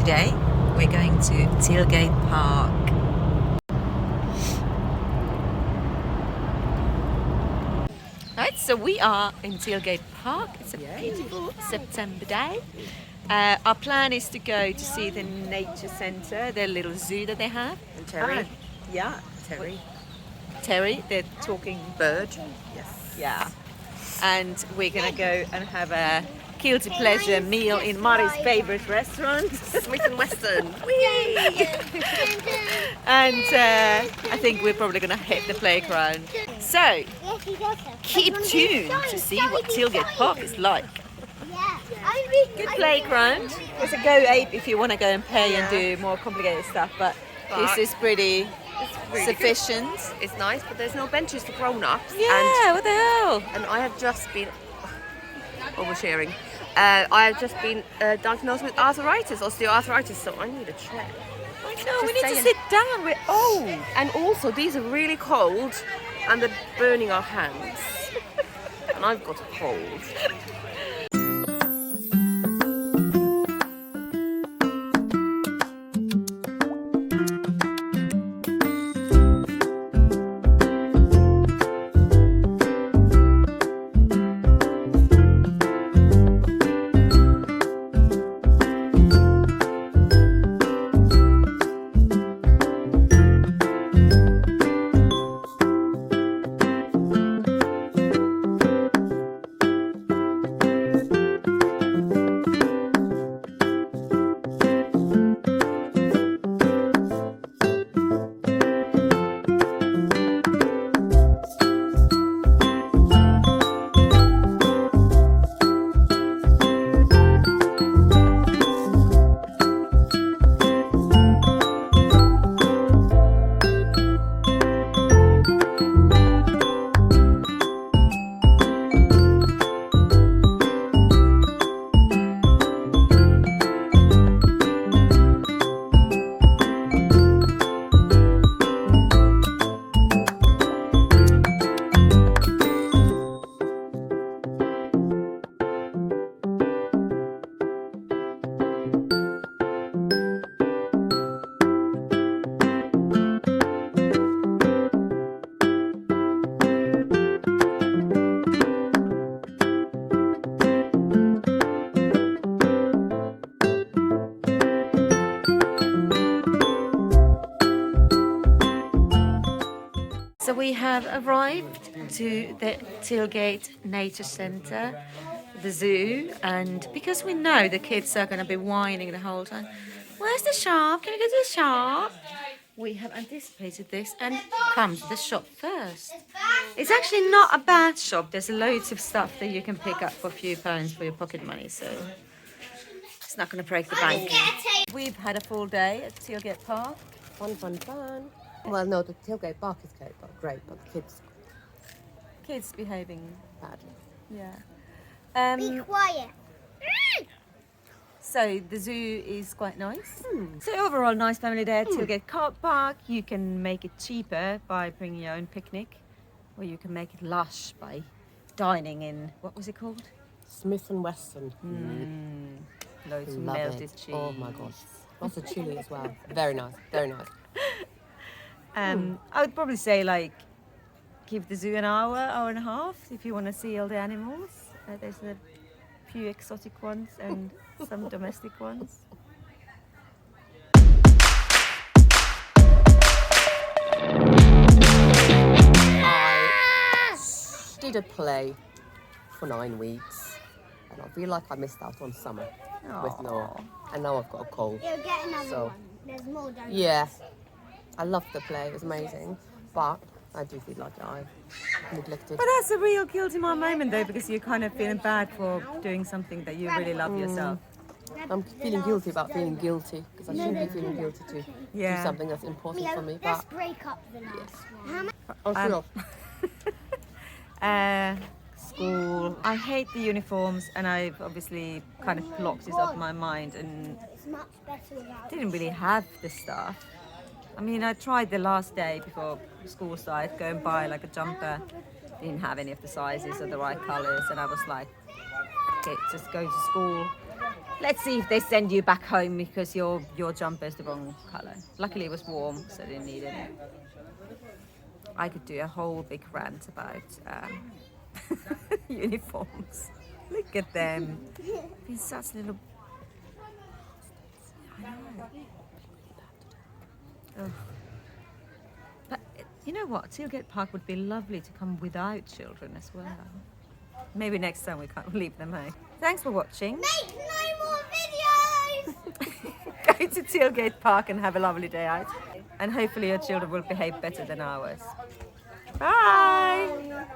Today we're going to Tilgate Park. Right, so we are in Tilgate Park. It's a beautiful September day. Our plan is to go to see the nature centre, their little zoo that they have. And Terry. Yeah. Terry, the talking bird. Yes. Yeah. And we're going to go and have a guilty pleasure meal in Mari's favourite restaurant. Smith and Western. And I think we're probably going to hit the playground. So, keep tuned to see what Tilgate Park is like. Good playground. There's a Go Ape if you want to go and pay and do more complicated stuff, but this is pretty really sufficient. Good. It's nice, but there's no benches for grown-ups. Yeah, what the hell? And I have just been oversharing. I have just been diagnosed with arthritis, osteoarthritis, so I need a chair. I know, we need to sit down. We're old. And also, these are really cold, and they're burning our hands. And I've got a cold. So we have arrived to the Tilgate Nature Centre, the zoo, and because we know the kids are going to be whining the whole time, where's the shop? Can we go to the shop? We have anticipated this and come to the shop first. It's actually not a bad shop. There's loads of stuff that you can pick up for a few pounds for your pocket money, so it's not going to break the bank. We've had a full day at Tilgate Park. Fun. Well, no, the Tilgate Park is great, but the Kids behaving badly. Yeah. Be quiet. So the zoo is quite nice. So overall, nice family day at Tilgate Park. You can make it cheaper by bringing your own picnic, or you can make it lush by dining in, what was it called? Smith and Western. Loads of Love melted it. cheese. Oh my gosh. Lots of chili as well. Very nice. I would probably say give the zoo an hour and a half if you want to see all the animals. There's a few exotic ones and some domestic ones. I did a play for 9 weeks, and I feel like I missed out on summer with Noah, and now I've got a cold. You'll get another So, one. There's more, don't you? yeah, I loved the play. It was amazing, but I do feel like I neglected. But that's a real guilty moment though, because you're kind of feeling bad for doing something that you really love yourself. I'm feeling guilty about feeling guilty, because I shouldn't be feeling guilty to do something that's important for me. Let's But break up the last one. I'll School. I hate the uniforms, and I've obviously kind of blocked this off my mind and It's much better without didn't really have the stuff. I mean, I tried the last day before school started, go and buy like a jumper. Didn't have any of the sizes or the right colours, and I was like, okay, just go to school. Let's see if they send you back home because your jumper is the wrong colour. Luckily it was warm, so they didn't need it. I could do a whole big rant about uniforms. Look at them. Been such little. I know. Ugh. But you know what? Tilgate Park would be lovely to come without children as well. Maybe next time we can't leave them out. Thanks for watching. Make no more videos! Go to Tilgate Park and have a lovely day out. And hopefully your children will behave better than ours. Bye!